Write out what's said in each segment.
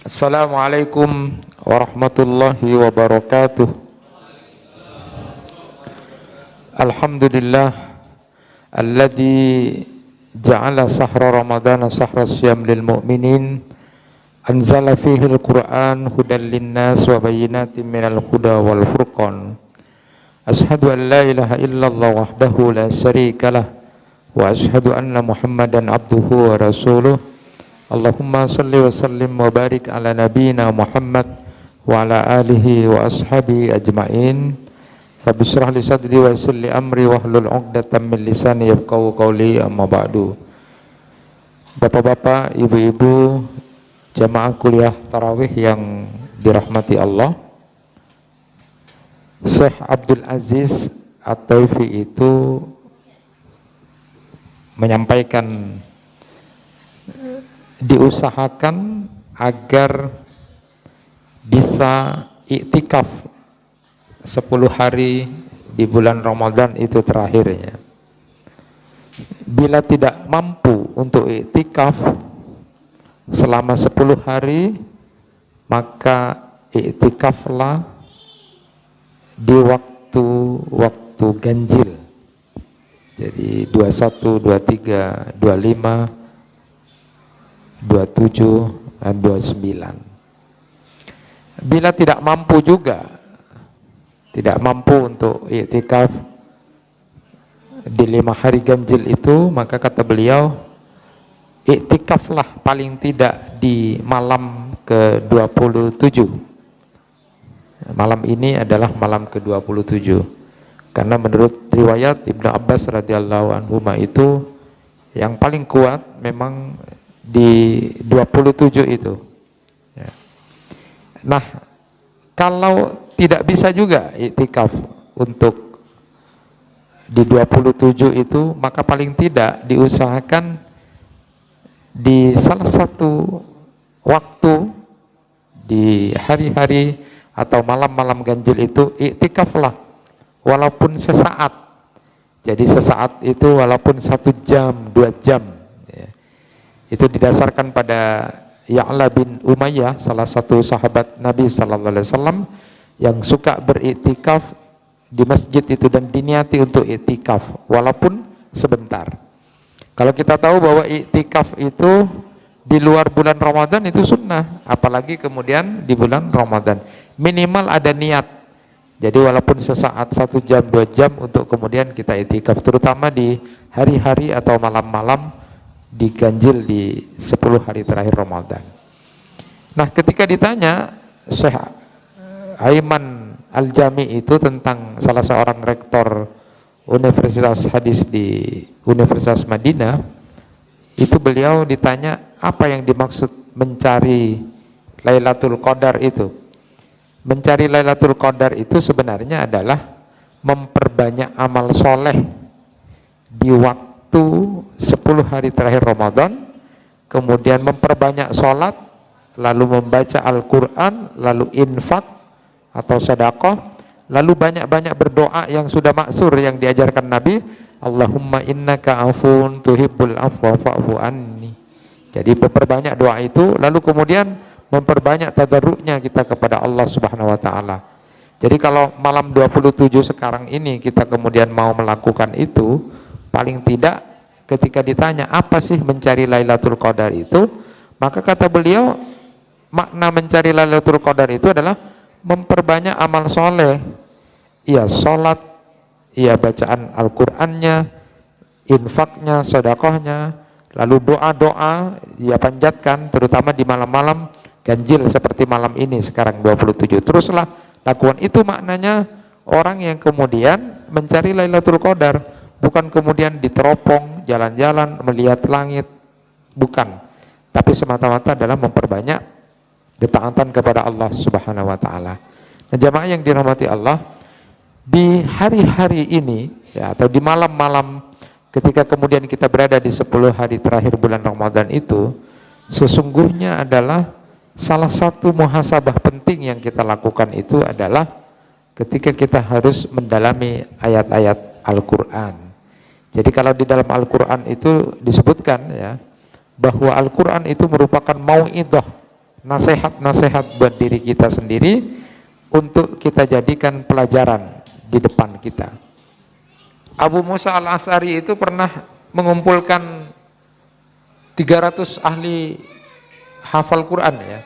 Assalamualaikum warahmatullahi wabarakatuh. Alhamdulillah alladzi ja'ala sahra ramadana sahra siyam lil mu'minin, anzala fihi al-Qur'an hudan linnas wa bayyinatin minal huda wal furqan. Ashhadu an la ilaha illallah wahdahu la syarikalah wa ashhadu anna Muhammadan abduhu wa rasuluh. Allahumma salli wa sallim wa barik ala nabiyyina Muhammad wa ala alihi wa ashabihi ajma'in. Rabbi shrah li sadri wa yassir li amri wahlul 'uqdatam min lisani yafqahu qawli, amma ba'du. Bapak-bapak, ibu-ibu, jamaah kuliah tarawih yang dirahmati Allah, Syekh Abdul Aziz At-Taufi itu menyampaikan diusahakan agar bisa iktikaf 10 hari di bulan Ramadan itu terakhirnya. Bila tidak mampu untuk iktikaf selama 10 hari, maka iktikaflah di waktu ganjil. Jadi 21, 23, 25, 27 dan 29. Bila tidak mampu juga, tidak mampu untuk iktikaf di 5 hari ganjil itu, maka kata beliau, iktikaflah paling tidak di malam ke-27. Malam ini adalah malam ke-27, karena menurut riwayat Ibnu Abbas radhiyallahu anhu itu yang paling kuat memang di 27 itu. Nah, kalau tidak bisa juga iktikaf untuk di 27 itu, maka paling tidak diusahakan di salah satu waktu di hari-hari atau malam-malam ganjil itu iktikaflah walaupun sesaat. Jadi sesaat itu walaupun 1 jam, 2 jam. Itu didasarkan pada Ya'la bin Umayyah, salah satu sahabat Nabi sallallahu alaihi wasallam yang suka beriktikaf di masjid itu dan diniati untuk iktikaf walaupun sebentar. Kalau kita tahu bahwa iktikaf itu di luar bulan Ramadan itu sunnah, apalagi kemudian di bulan Ramadan minimal ada niat. Jadi walaupun sesaat, 1 jam, 2 jam untuk kemudian kita iktikaf, terutama di hari-hari atau malam-malam diganjil di 10 hari terakhir Ramadan. Nah, ketika ditanya Syekh Aiman Al-Jami itu tentang salah seorang rektor Universitas Hadis di Universitas Madinah, itu beliau ditanya apa yang dimaksud mencari Lailatul Qadar itu. Mencari Lailatul Qadar itu sebenarnya adalah memperbanyak amal soleh di waktu 10 hari terakhir Ramadan, kemudian memperbanyak sholat, lalu membaca Al-Quran, lalu infak atau sedekah, lalu banyak-banyak berdoa yang sudah maksur yang diajarkan Nabi, Allahumma innaka afun tuhibbul afwa fa'fu anni. Jadi memperbanyak doa itu, lalu kemudian memperbanyak tadarruknya kita kepada Allah Subhanahu wa taala. Jadi kalau malam 27 sekarang ini kita kemudian mau melakukan itu, paling tidak ketika ditanya apa sih mencari Lailatul Qadar itu, maka kata beliau makna mencari Lailatul Qadar itu adalah memperbanyak amal soleh, ya sholat, ya bacaan Al-Qur'annya, infaknya, sedekahnya, lalu doa-doa ya panjatkan, terutama di malam-malam ganjil seperti malam ini sekarang 27. Teruslah lakukan itu, maknanya orang yang kemudian mencari Lailatul Qadar, bukan kemudian diteropong jalan-jalan melihat langit, bukan, tapi semata-mata adalah memperbanyak ketaatan kepada Allah Subhanahu wa taala. Nah, jamaah yang dirahmati Allah, di hari-hari ini ya, atau di malam-malam ketika kemudian kita berada di 10 hari terakhir bulan Ramadan itu, sesungguhnya adalah salah satu muhasabah penting yang kita lakukan itu adalah ketika kita harus mendalami ayat-ayat Al-Qur'an. Jadi kalau di dalam Al-Quran itu disebutkan ya, bahwa Al-Quran itu merupakan mau'idah, nasihat-nasihat buat diri kita sendiri untuk kita jadikan pelajaran di depan kita. Abu Musa al-Asy'ari itu pernah mengumpulkan 300 ahli hafal Quran ya.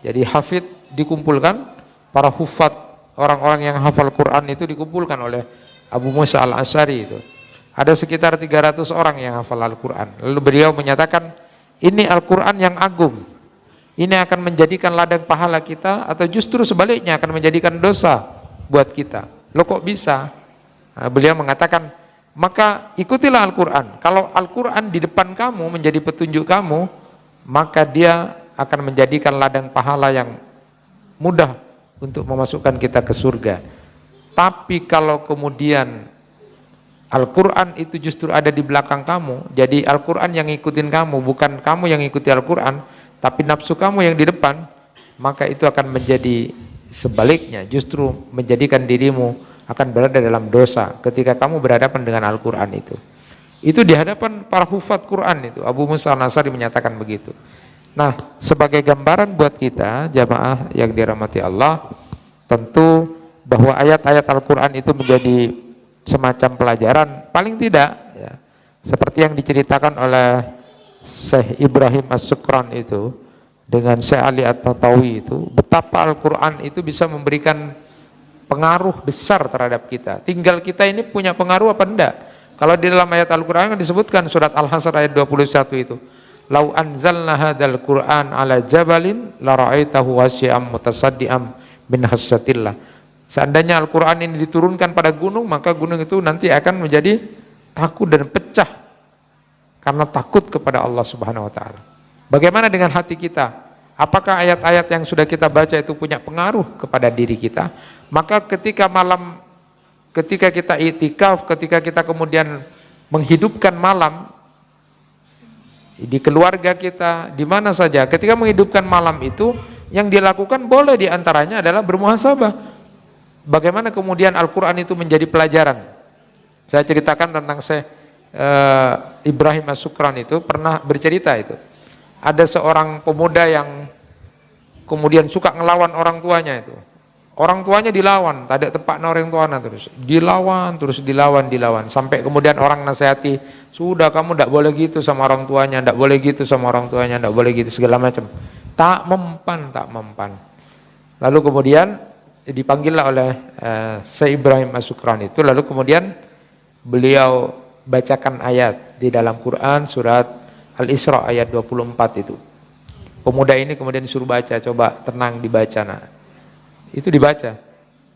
Jadi hafid dikumpulkan, para hufat, orang-orang yang hafal Quran itu dikumpulkan oleh Abu Musa al-Asy'ari itu. Ada sekitar 300 orang yang hafal Al-Quran. Lalu beliau menyatakan, ini Al-Quran yang agung. Ini akan menjadikan ladang pahala kita, atau justru sebaliknya akan menjadikan dosa buat kita. Loh kok bisa? Nah, beliau mengatakan, maka ikutilah Al-Quran. Kalau Al-Quran di depan kamu menjadi petunjuk kamu, maka dia akan menjadikan ladang pahala yang mudah untuk memasukkan kita ke surga. Tapi kalau kemudian Al-Quran itu justru ada di belakang kamu, jadi Al-Quran yang ngikutin kamu, bukan kamu yang ngikuti Al-Quran, tapi nafsu kamu yang di depan, maka itu akan menjadi sebaliknya, justru menjadikan dirimu akan berada dalam dosa ketika kamu berhadapan dengan Al-Quran itu. Itu di hadapan para hufat Quran itu, Abu Musa al-Asy'ari menyatakan begitu. Nah, sebagai gambaran buat kita, jamaah yang dirahmati Allah, tentu bahwa ayat-ayat Al-Quran itu menjadi semacam pelajaran, paling tidak ya, seperti yang diceritakan oleh Syekh Ibrahim As-Sukran itu dengan Syekh Ali At-Tatawi itu, betapa Al-Quran itu bisa memberikan pengaruh besar terhadap kita. Tinggal kita ini punya pengaruh apa enggak. Kalau di dalam ayat Al-Quran disebutkan surat Al-Hasr ayat 21 itu, lau anzalna hadzal Qur'an ala jabalin la ra'aitahu wasyi'an mutasaddiam min hassatillah. Seandainya Al-Quran ini diturunkan pada gunung, maka gunung itu nanti akan menjadi takut dan pecah karena takut kepada Allah Subhanahu wa taala. Bagaimana dengan hati kita? Apakah ayat-ayat yang sudah kita baca itu punya pengaruh kepada diri kita? Maka ketika malam, ketika kita i'tikaf, ketika kita kemudian menghidupkan malam di keluarga kita, di mana saja, ketika menghidupkan malam itu, yang dilakukan boleh diantaranya adalah bermuhasabah. Bagaimana kemudian Al-Quran itu menjadi pelajaran. Saya ceritakan tentang Syekh Ibrahim As-Sukran itu, pernah bercerita itu. Ada seorang pemuda yang kemudian suka ngelawan orang tuanya itu. Orang tuanya dilawan, tak ada tepakna orang tuanya terus. Dilawan. Sampai kemudian orang nasihati, sudah kamu tidak boleh gitu sama orang tuanya, tidak boleh gitu sama orang tuanya, tidak boleh gitu segala macam. Tak mempan. Lalu kemudian dipanggillah oleh Syekh Ibrahim As-Sukran itu, lalu kemudian beliau bacakan ayat di dalam Quran surat Al-Isra ayat 24 itu. Pemuda ini kemudian disuruh baca, coba tenang dibaca. Nah, itu dibaca.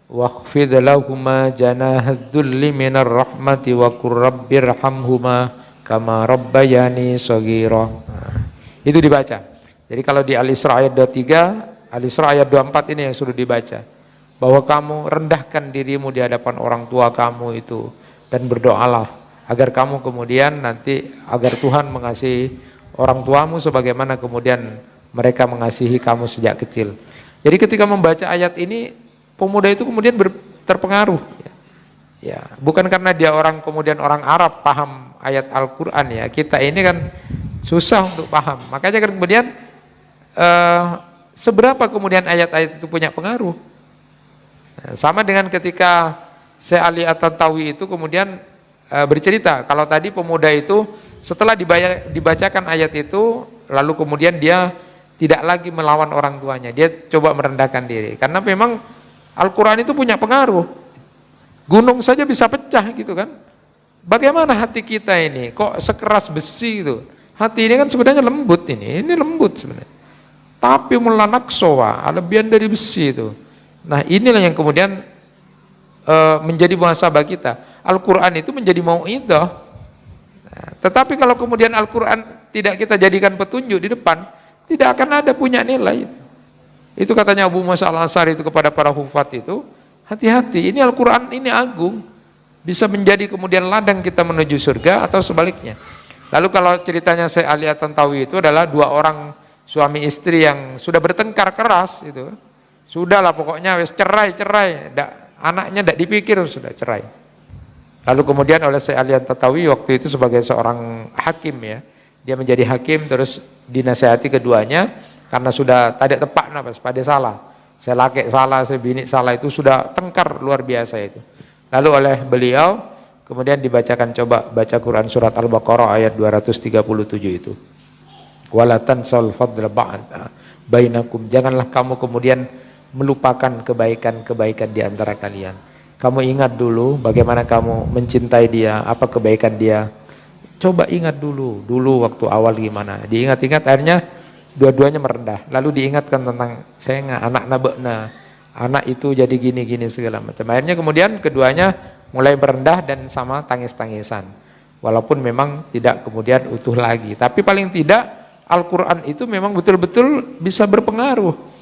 Waqfid lahuma janahadzulli minar rahmati wa qur rabbirhamhuma kama rabbayani shaghira. Nah, itu dibaca. Jadi kalau di Al-Isra ayat 23, Al-Isra ayat 24 ini yang sudah dibaca. Bahwa kamu rendahkan dirimu di hadapan orang tua kamu itu dan berdoalah agar kamu kemudian nanti agar Tuhan mengasihi orang tuamu sebagaimana kemudian mereka mengasihi kamu sejak kecil. Jadi ketika membaca ayat ini, pemuda itu kemudian terpengaruh. Ya, bukan karena dia kemudian orang Arab paham ayat Al-Quran ya. Kita ini kan susah untuk paham. Makanya kan kemudian seberapa kemudian ayat-ayat itu punya pengaruh. Nah, sama dengan ketika Syekh Ali At-Tantawi itu kemudian bercerita, kalau tadi pemuda itu setelah dibacakan ayat itu, lalu kemudian dia tidak lagi melawan orang tuanya, dia coba merendahkan diri, karena memang Al-Quran itu punya pengaruh. Gunung saja bisa pecah gitu kan. Bagaimana hati kita ini, kok sekeras besi itu? Hati ini kan sebenarnya lembut, ini lembut sebenarnya, tapi mulanaksowa, lebihan dari besi itu. Nah inilah yang kemudian menjadi muhasabah kita. Al-Quran itu menjadi mau'idah. Nah, tetapi kalau kemudian Al-Quran tidak kita jadikan petunjuk di depan, tidak akan ada punya nilai. Itu katanya Abu Musa al-Asy'ari itu kepada para hufat itu, hati-hati, ini Al-Quran ini agung, bisa menjadi kemudian ladang kita menuju surga atau sebaliknya. Lalu kalau ceritanya Syekh Ali At-Tantawi itu adalah dua orang suami istri yang sudah bertengkar keras itu. Sudahlah pokoknya wis cerai, anaknya tidak dipikir, sudah cerai. Lalu kemudian oleh Syekh Ali At-Tantawi waktu itu sebagai seorang hakim ya, dia menjadi hakim terus dinasihati keduanya karena sudah tadi tepak napa pada salah, saya laki salah, saya bini salah, itu sudah tengkar luar biasa itu. Lalu oleh beliau kemudian dibacakan, coba baca Quran surat Al-Baqarah ayat 237 itu. Wala tansal fadla bainakum, janganlah kamu kemudian melupakan kebaikan-kebaikan di antara kalian. Kamu ingat dulu bagaimana kamu mencintai dia, apa kebaikan dia. Coba ingat dulu waktu awal gimana. Diingat-ingat akhirnya dua-duanya merendah. Lalu diingatkan tentang saya nggak anak nabekna, anak itu jadi gini-gini segala macam. Akhirnya kemudian keduanya mulai merendah dan sama tangis-tangisan. Walaupun memang tidak kemudian utuh lagi. Tapi paling tidak Al-Quran itu memang betul-betul bisa berpengaruh.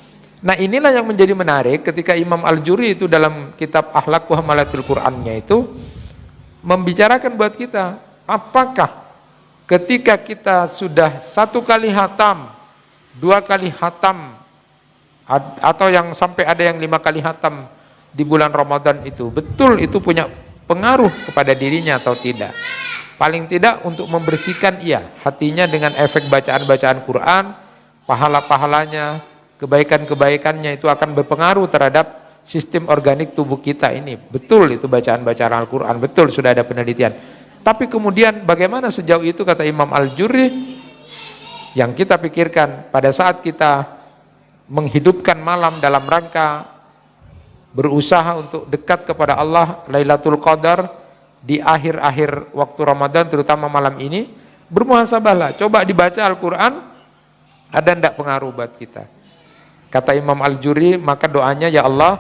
Nah inilah yang menjadi menarik ketika Imam Al-Juri itu dalam kitab Akhlaq wa Hamalatul Qur'annya itu membicarakan buat kita, apakah ketika kita sudah 1 kali hatam, 2 kali hatam, atau yang sampai ada yang 5 kali hatam di bulan Ramadan itu, betul itu punya pengaruh kepada dirinya atau tidak? Paling tidak untuk membersihkan hatinya dengan efek bacaan-bacaan Quran, pahala-pahalanya, kebaikan-kebaikannya itu akan berpengaruh terhadap sistem organik tubuh kita ini. Betul itu bacaan-bacaan Al-Quran, betul sudah ada penelitian. Tapi kemudian bagaimana sejauh itu kata Imam Al-Jurri, yang kita pikirkan pada saat kita menghidupkan malam dalam rangka berusaha untuk dekat kepada Allah, Lailatul Qadar, di akhir-akhir waktu Ramadan terutama malam ini, bermuhasabahlah, coba dibaca Al-Quran, ada ndak pengaruh buat kita? Kata Imam Al-Juri, maka doanya, ya Allah,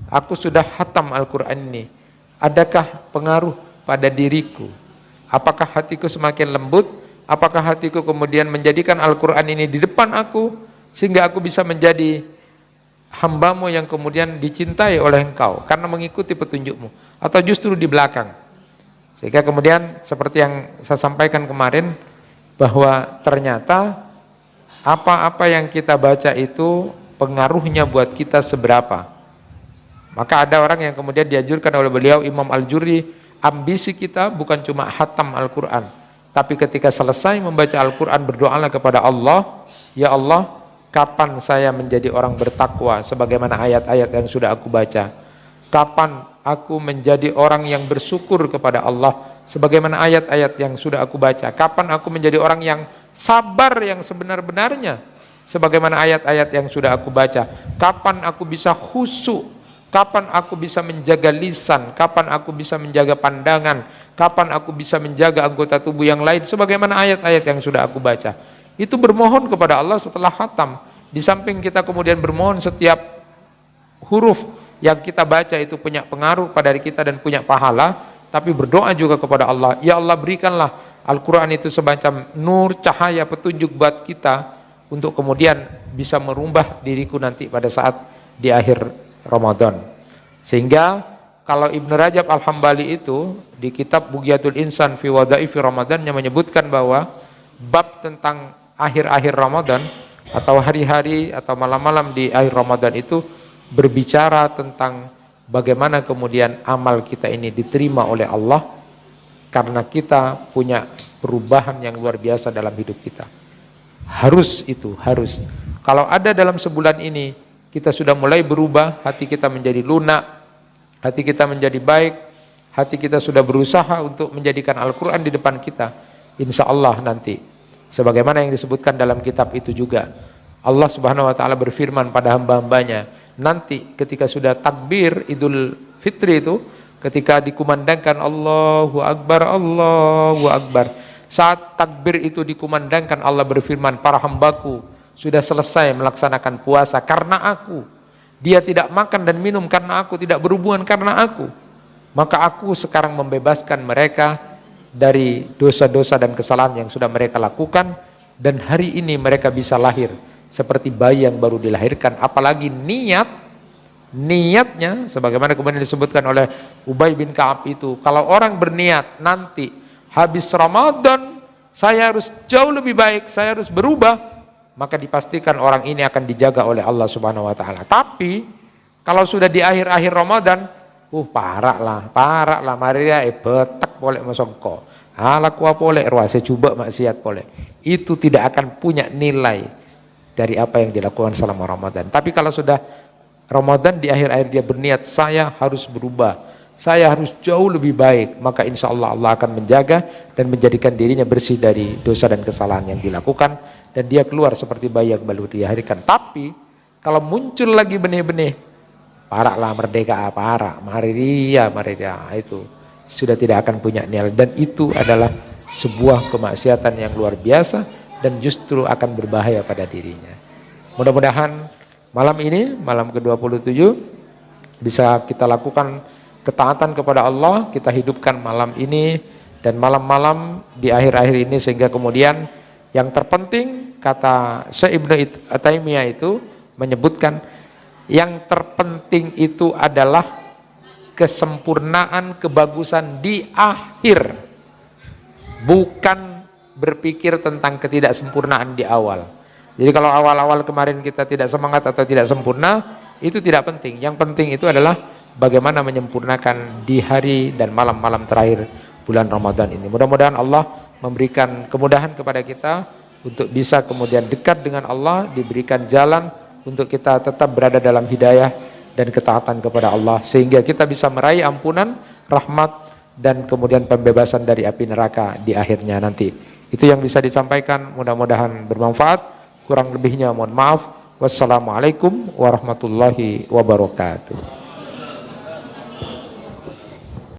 aku sudah hatam Al-Quran ini, adakah pengaruh pada diriku? Apakah hatiku semakin lembut? Apakah hatiku kemudian menjadikan Al-Quran ini di depan aku, sehingga aku bisa menjadi hambamu yang kemudian dicintai oleh engkau karena mengikuti petunjukmu, atau justru di belakang? Sehingga kemudian seperti yang saya sampaikan kemarin, bahwa ternyata apa-apa yang kita baca itu pengaruhnya buat kita seberapa. Maka ada orang yang kemudian dianjurkan oleh beliau Imam Al-Juri, ambisi kita bukan cuma hatam Al-Quran, tapi ketika selesai membaca Al-Quran berdoalah kepada Allah, ya Allah, kapan saya menjadi orang bertakwa sebagaimana ayat-ayat yang sudah aku baca? Kapan aku menjadi orang yang bersyukur kepada Allah sebagaimana ayat-ayat yang sudah aku baca? Kapan aku menjadi orang yang sabar yang sebenar-benarnya sebagaimana ayat-ayat yang sudah aku baca? Kapan aku bisa khusyuk? Kapan aku bisa menjaga lisan? Kapan aku bisa menjaga pandangan? Kapan aku bisa menjaga anggota tubuh yang lain sebagaimana ayat-ayat yang sudah aku baca? Itu bermohon kepada Allah setelah khatam. Di samping kita kemudian bermohon, setiap huruf yang kita baca itu punya pengaruh pada diri kita dan punya pahala, tapi berdoa juga kepada Allah, ya Allah, berikanlah Al-Quran itu semacam nur, cahaya, petunjuk buat kita untuk kemudian bisa merubah diriku nanti pada saat di akhir Ramadan. Sehingga kalau Ibn Rajab Al-Hambali itu di kitab Bughyatul Insan fi Wadha'ifi Ramadan yang menyebutkan bahwa bab tentang akhir-akhir Ramadan atau hari-hari atau malam-malam di akhir Ramadan itu berbicara tentang bagaimana kemudian amal kita ini diterima oleh Allah karena kita punya perubahan yang luar biasa dalam hidup kita. Harus itu, harus. Kalau ada dalam sebulan ini kita sudah mulai berubah, hati kita menjadi lunak, hati kita menjadi baik, hati kita sudah berusaha untuk menjadikan Al-Quran di depan kita, insya Allah nanti sebagaimana yang disebutkan dalam kitab itu juga, Allah Subhanahu wa ta'ala berfirman pada hamba-hambanya, nanti ketika sudah takbir Idul Fitri itu, ketika dikumandangkan Allahu Akbar, Allahu Akbar, saat takbir itu dikumandangkan, Allah berfirman, para hambaku sudah selesai melaksanakan puasa karena aku, dia tidak makan dan minum karena aku, tidak berhubungan karena aku, maka aku sekarang membebaskan mereka dari dosa-dosa dan kesalahan yang sudah mereka lakukan, dan hari ini mereka bisa lahir seperti bayi yang baru dilahirkan. Apalagi niatnya sebagaimana kemudian disebutkan oleh Ubay bin Ka'ab itu, kalau orang berniat nanti habis Ramadan saya harus jauh lebih baik, saya harus berubah, maka dipastikan orang ini akan dijaga oleh Allah Subhanahu wa ta'ala. Tapi kalau sudah di akhir-akhir Ramadan, parah lah Maria betak boleh masongko, ala kuah boleh ruase coba maksiat boleh, itu tidak akan punya nilai dari apa yang dilakukan selama Ramadan. Tapi kalau sudah Ramadan di akhir-akhir dia berniat, saya harus berubah, saya harus jauh lebih baik, maka insya Allah Allah akan menjaga dan menjadikan dirinya bersih dari dosa dan kesalahan yang dilakukan, dan dia keluar seperti bayi yang baru dilahirkan. Tapi kalau muncul lagi benih-benih, paraklah merdeka, parak, mari dia, itu sudah tidak akan punya nilai, dan itu adalah sebuah kemaksiatan yang luar biasa dan justru akan berbahaya pada dirinya. Mudah-mudahan malam ini, malam ke-27, bisa kita lakukan ketaatan kepada Allah, kita hidupkan malam ini dan malam-malam di akhir-akhir ini, sehingga kemudian yang terpenting, kata Syekh Ibnu Taimiyah itu menyebutkan, yang terpenting itu adalah kesempurnaan, kebagusan di akhir, bukan berpikir tentang ketidaksempurnaan di awal. Jadi kalau awal-awal kemarin kita tidak semangat atau tidak sempurna, itu tidak penting. Yang penting itu adalah bagaimana menyempurnakan di hari dan malam-malam terakhir bulan Ramadan ini. Mudah-mudahan Allah memberikan kemudahan kepada kita untuk bisa kemudian dekat dengan Allah, diberikan jalan untuk kita tetap berada dalam hidayah dan ketaatan kepada Allah, sehingga kita bisa meraih ampunan, rahmat, dan kemudian pembebasan dari api neraka di akhirnya nanti. Itu yang bisa disampaikan, mudah-mudahan bermanfaat. Kurang lebihnya mohon maaf. Wassalamualaikum warahmatullahi wabarakatuh.